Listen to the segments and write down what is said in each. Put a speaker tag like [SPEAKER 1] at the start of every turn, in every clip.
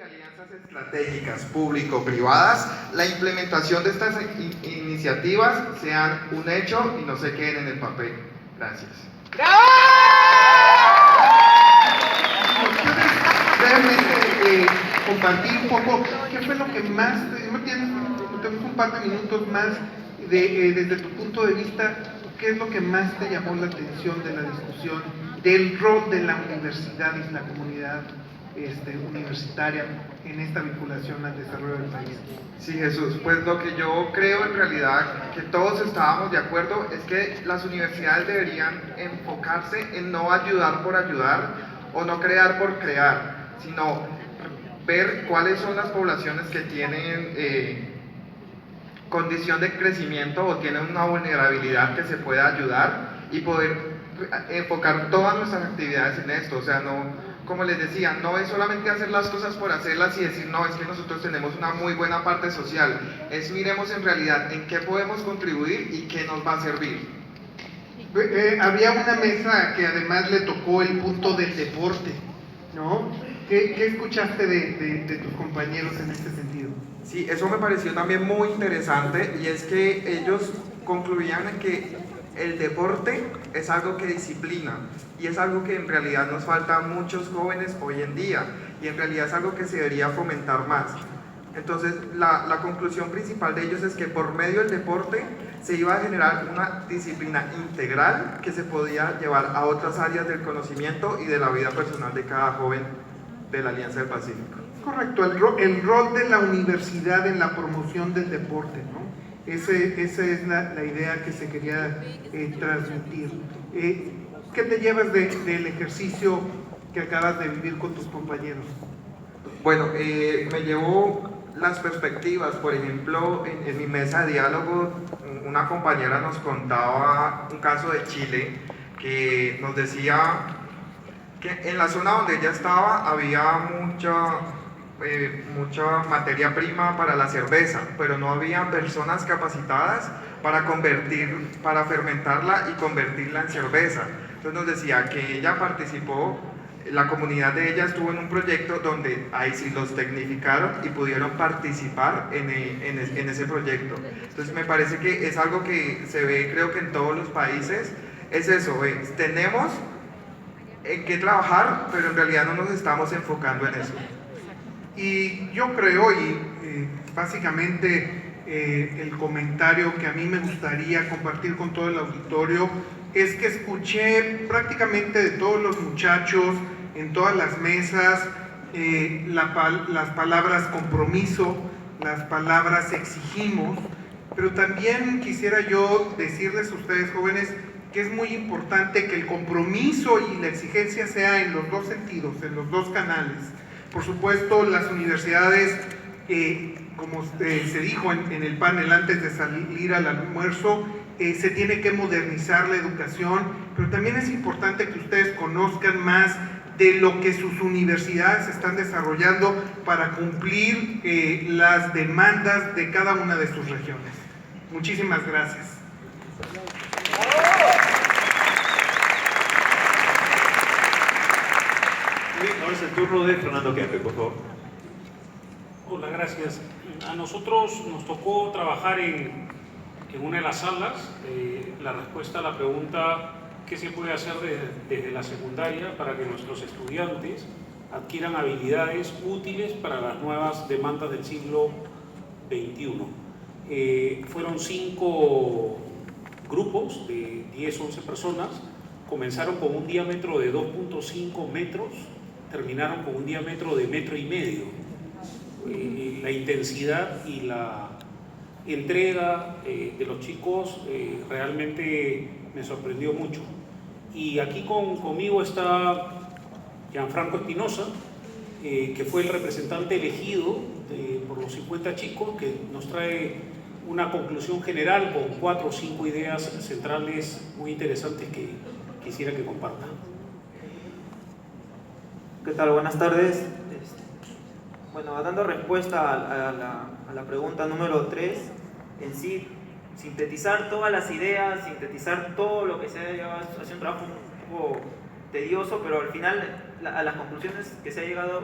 [SPEAKER 1] que alianzas estratégicas público-privadas, la implementación de estas iniciativas sean un hecho y no se queden en el papel. Gracias.
[SPEAKER 2] Realmente compartir un poco qué fue lo que más, tenemos un par de minutos más desde tu punto de vista, qué es lo que más te llamó la atención de la discusión del rol de la universidad y la comunidad universitaria en esta vinculación al desarrollo del país.
[SPEAKER 1] Sí, Jesús, pues lo que yo creo en realidad que todos estábamos de acuerdo es que las universidades deberían enfocarse en no ayudar por ayudar o no crear por crear, sino ver cuáles son las poblaciones que tienen condición de crecimiento o tienen una vulnerabilidad que se pueda ayudar y poder enfocar todas nuestras actividades en esto. O sea, no, como les decía, no es solamente hacer las cosas por hacerlas y decir, no, es que nosotros tenemos una muy buena parte social. Es miremos en realidad en qué podemos contribuir y qué nos va a servir.
[SPEAKER 2] Había una mesa que además le tocó el punto del deporte, ¿no? ¿Qué escuchaste de tus compañeros en este sentido?
[SPEAKER 1] Sí, eso me pareció también muy interesante y es que ellos concluían en que el deporte es algo que disciplina y es algo que en realidad nos falta a muchos jóvenes hoy en día y en realidad es algo que se debería fomentar más. Entonces la conclusión principal de ellos es que por medio del deporte se iba a generar una disciplina integral que se podía llevar a otras áreas del conocimiento y de la vida personal de cada joven de la Alianza del Pacífico.
[SPEAKER 2] Correcto, el rol de la universidad en la promoción del deporte, ¿no? Esa es la idea que se quería transmitir. ¿Qué te llevas del ejercicio que acabas de vivir con tus compañeros?
[SPEAKER 1] Bueno, me llevo las perspectivas. Por ejemplo, en mi mesa de diálogo, una compañera nos contaba un caso de Chile que nos decía que en la zona donde ella estaba había mucha materia prima para la cerveza, pero no había personas capacitadas para fermentarla y convertirla en cerveza. Entonces nos decía que ella participó, la comunidad de ella estuvo en un proyecto donde ahí sí los tecnificaron y pudieron participar en ese proyecto. Entonces me parece que es algo que se ve, creo que en todos los países, es eso, tenemos en qué trabajar, pero en realidad no nos estamos enfocando en eso.
[SPEAKER 2] Y yo creo, básicamente el comentario que a mí me gustaría compartir con todo el auditorio es que escuché prácticamente de todos los muchachos en todas las mesas las palabras compromiso, las palabras exigimos, pero también quisiera yo decirles a ustedes jóvenes que es muy importante que el compromiso y la exigencia sea en los dos sentidos, en los dos canales. Por supuesto, las universidades, como se dijo en el panel antes de salir al almuerzo, se tiene que modernizar la educación, pero también es importante que ustedes conozcan más de lo que sus universidades están desarrollando para cumplir las demandas de cada una de sus regiones. Muchísimas gracias.
[SPEAKER 3] Bien, ahora es el turno de Fernando Kempe, por favor.
[SPEAKER 4] Hola, gracias. A nosotros nos tocó trabajar en una de las salas la respuesta a la pregunta ¿qué se puede hacer desde la secundaria para que nuestros estudiantes adquieran habilidades útiles para las nuevas demandas del siglo XXI? Fueron 5 grupos de 10, 11 personas. Comenzaron con un diámetro de 2.5 metros, terminaron con un diámetro de 1,5 metros. La intensidad y la entrega de los chicos realmente me sorprendió mucho. Y aquí conmigo está Gianfranco Espinosa, que fue el representante elegido por los 50 chicos, que nos trae una conclusión general con 4 o 5 ideas centrales muy interesantes que quisiera que compartan.
[SPEAKER 5] ¿Qué tal? Buenas tardes. Bueno, dando respuesta a la pregunta número 3, en sí, sintetizar todas las ideas, sintetizar todo lo que se ha llevado, ha sido un trabajo un poco tedioso, pero al final a las conclusiones que se ha llegado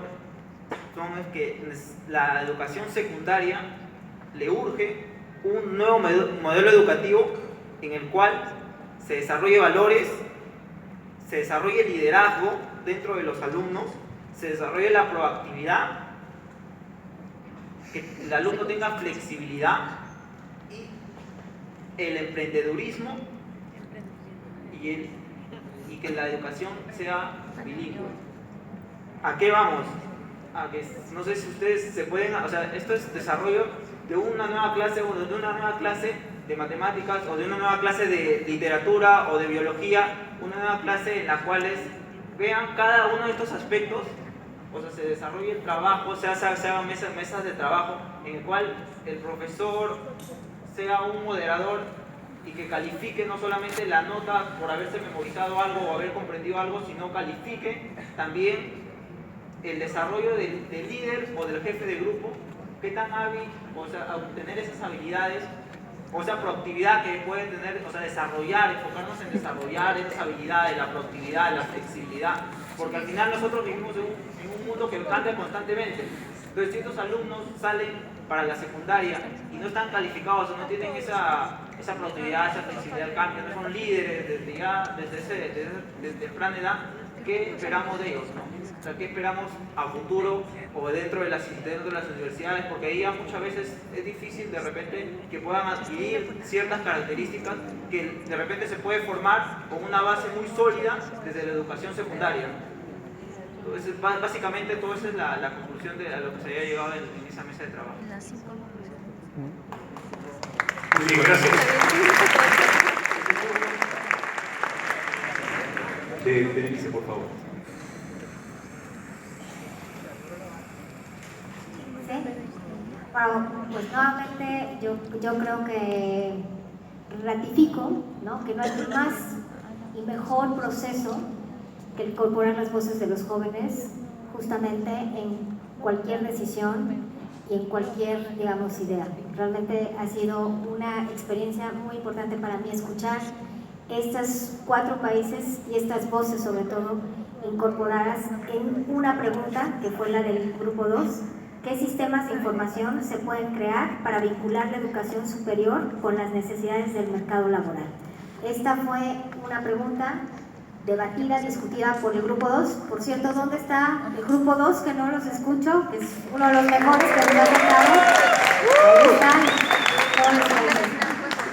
[SPEAKER 5] es que la educación secundaria le urge un nuevo modelo educativo en el cual se desarrolle valores, se desarrolle liderazgo dentro de los alumnos, se desarrolle la proactividad, que el alumno tenga flexibilidad y el emprendedurismo y que la educación sea bilingüe. ¿A qué vamos? A que no sé si ustedes se pueden, o sea, esto es desarrollo de una nueva clase o de una nueva clase de matemáticas o de una nueva clase de literatura o de biología, una nueva clase en la cual vean cada uno de estos aspectos, o sea, se desarrolle el trabajo, se hagan mesas de trabajo en el cual el profesor sea un moderador y que califique no solamente la nota por haberse memorizado algo o haber comprendido algo, sino califique también el desarrollo del líder o del jefe de grupo, qué tan hábil, o sea, a obtener esas habilidades, o sea, proactividad que pueden tener, o sea, enfocarnos en desarrollar esas habilidades, la proactividad, la flexibilidad, porque al final nosotros vivimos en un mundo que cambia constantemente. Entonces, si estos alumnos salen para la secundaria y no están calificados o no tienen esa proactividad, esa flexibilidad al cambio, no son líderes desde temprana edad, ¿qué esperamos de ellos, no? O sea, ¿qué esperamos a futuro o dentro de las universidades? Porque ahí ya muchas veces es difícil de repente que puedan adquirir ciertas características que de repente se puede formar con una base muy sólida desde la educación secundaria. Entonces, básicamente, toda esa es la conclusión de a lo que se había llegado en esa mesa de trabajo.
[SPEAKER 3] Muy bien, gracias. Berenice, por favor.
[SPEAKER 6] Bueno, pues nuevamente yo creo que ratifico, ¿no?, que no hay más y mejor proceso que incorporar las voces de los jóvenes justamente en cualquier decisión y en cualquier, digamos, idea. Realmente ha sido una experiencia muy importante para mí escuchar estos 4 países y estas voces sobre todo incorporadas en una pregunta que fue la del grupo 2. ¿Qué sistemas de información se pueden crear para vincular la educación superior con las necesidades del mercado laboral? Esta fue una pregunta debatida, discutida por el grupo 2. Por cierto, ¿dónde está el grupo 2? Que no los escucho, que es uno de los mejores que me ha tocado. Ahí están todos los países.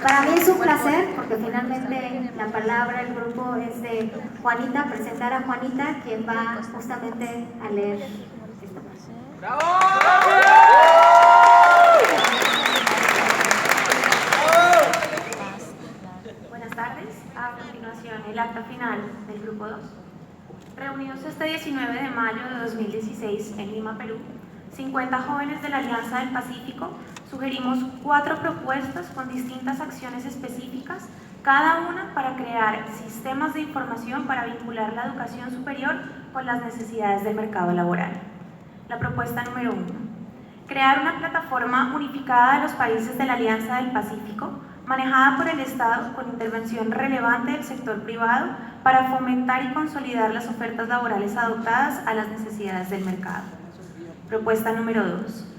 [SPEAKER 6] Para mí es un placer, porque finalmente la palabra, el grupo es de Juanita, presentar a Juanita, quien va justamente a leer esta parte. ¡Bravo!
[SPEAKER 7] Buenas tardes. A continuación, el acta final del Grupo 2. Reunidos este 19 de mayo de 2016 en Lima, Perú, 50 jóvenes de la Alianza del Pacífico sugerimos 4 propuestas con distintas acciones específicas, cada una para crear sistemas de información para vincular la educación superior con las necesidades del mercado laboral. La propuesta número 1. Crear una plataforma unificada de los países de la Alianza del Pacífico, manejada por el Estado con intervención relevante del sector privado para fomentar y consolidar las ofertas laborales adaptadas a las necesidades del mercado. Propuesta número 2.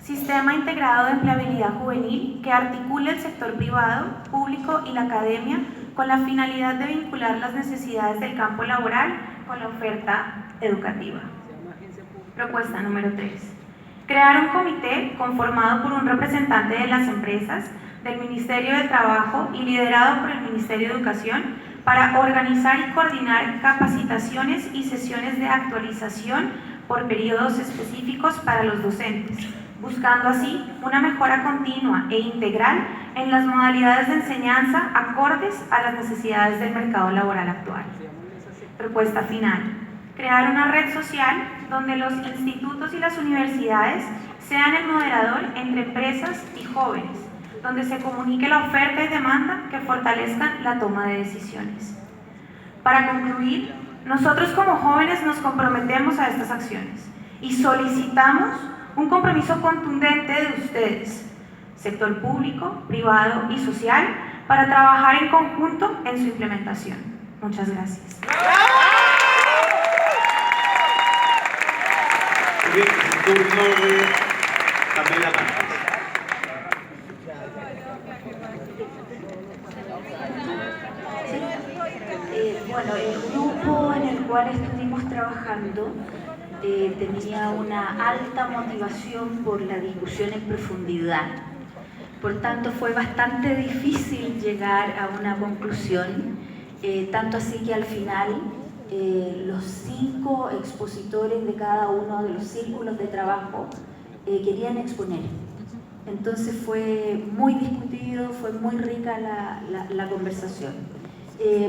[SPEAKER 7] Sistema integrado de empleabilidad juvenil que articule el sector privado, público y la academia con la finalidad de vincular las necesidades del campo laboral con la oferta educativa. Propuesta número 3. Crear un comité conformado por un representante de las empresas, del Ministerio de Trabajo y liderado por el Ministerio de Educación para organizar y coordinar capacitaciones y sesiones de actualización por periodos específicos para los docentes, buscando así una mejora continua e integral en las modalidades de enseñanza acordes a las necesidades del mercado laboral actual. Propuesta final. Crear una red social donde los institutos y las universidades sean el moderador entre empresas y jóvenes, donde se comunique la oferta y demanda que fortalezcan la toma de decisiones. Para concluir, nosotros como jóvenes nos comprometemos a estas acciones y solicitamos un compromiso contundente de ustedes, sector público, privado y social, para trabajar en conjunto en su implementación. Muchas gracias.
[SPEAKER 3] Muy bien. turno de Pamela Márquez.
[SPEAKER 8] Bueno, el grupo en el cual estuvimos trabajando tenía una alta motivación por la discusión en profundidad. Por tanto, fue bastante difícil llegar a una conclusión, tanto así que al final los 5 expositores de cada uno de los círculos de trabajo querían exponer. Entonces fue muy discutido, fue muy rica la conversación.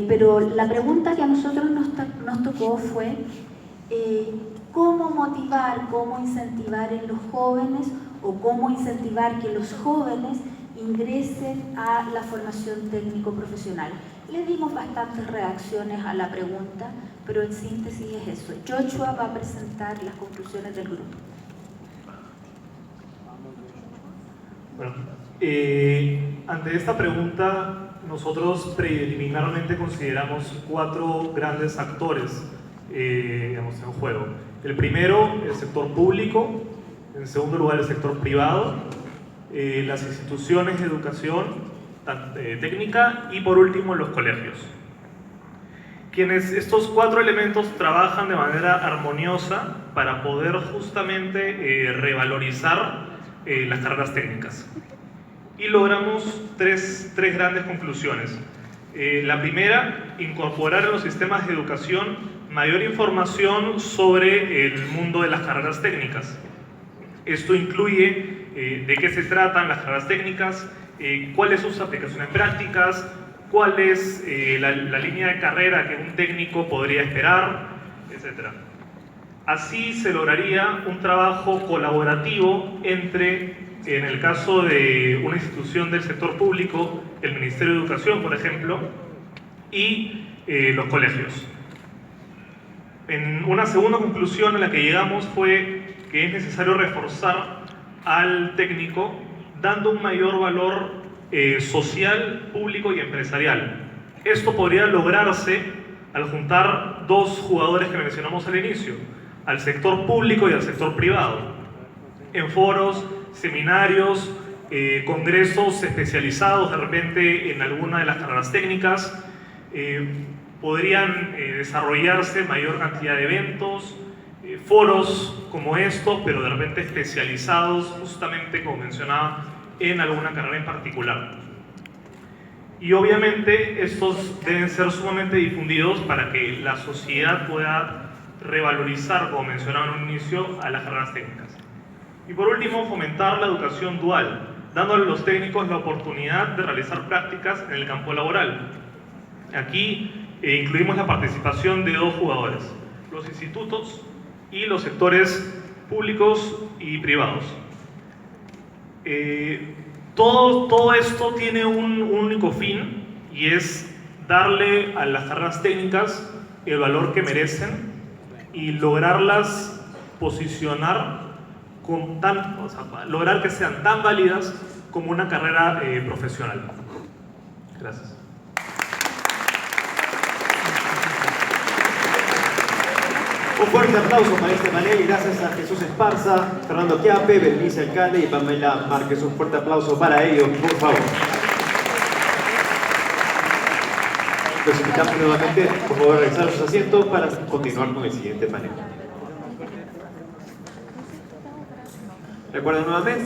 [SPEAKER 8] Pero la pregunta que a nosotros nos tocó fue cómo motivar, cómo incentivar en los jóvenes o cómo incentivar que los jóvenes ingresen a la formación técnico-profesional. Le dimos bastantes reacciones a la pregunta, pero en síntesis es eso. Joshua va a presentar las conclusiones del grupo.
[SPEAKER 9] Bueno, ante esta pregunta, nosotros preliminarmente consideramos 4 grandes actores digamos, en juego. El primero, el sector público; en segundo lugar, el sector privado; las instituciones de educación técnica; y por último, los colegios. Estos 4 elementos trabajan de manera armoniosa para poder justamente revalorizar las carreras técnicas. Y logramos tres grandes conclusiones. La primera, incorporar en los sistemas de educación mayor información sobre el mundo de las carreras técnicas. Esto incluye de qué se tratan las carreras técnicas, cuáles son sus aplicaciones prácticas, cuál es la línea de carrera que un técnico podría esperar, etc. Así se lograría un trabajo colaborativo entre, en el caso de una institución del sector público, el Ministerio de Educación, por ejemplo, y los colegios. En una segunda conclusión a la que llegamos fue que es necesario reforzar al técnico dando un mayor valor social, público y empresarial. Esto podría lograrse al juntar 2 jugadores que mencionamos al inicio, al sector público y al sector privado, en foros, seminarios, congresos especializados de repente en alguna de las carreras técnicas. Podrían desarrollarse mayor cantidad de eventos, foros como estos, pero de repente especializados justamente, como mencionaba, en alguna carrera en particular. Y obviamente estos deben ser sumamente difundidos para que la sociedad pueda revalorizar, como mencionaba en un inicio, a las carreras técnicas. Y por último, fomentar la educación dual, dándole a los técnicos la oportunidad de realizar prácticas en el campo laboral. Aquí incluimos la participación de 2 jugadores, los institutos y los sectores públicos y privados. Todo esto tiene un único fin, y es darle a las carreras técnicas el valor que merecen y lograrlas posicionar lograr que sean tan válidas como una carrera profesional. Gracias.
[SPEAKER 10] Un fuerte aplauso para este panel y gracias a Jesús Esparza, Fernando Quiape, Berenice Alcalde y Pamela Márquez. Un fuerte aplauso para ellos, por favor. Los invitamos nuevamente, por favor, a regresar a sus asientos para continuar con el siguiente panel. Recuerden nuevamente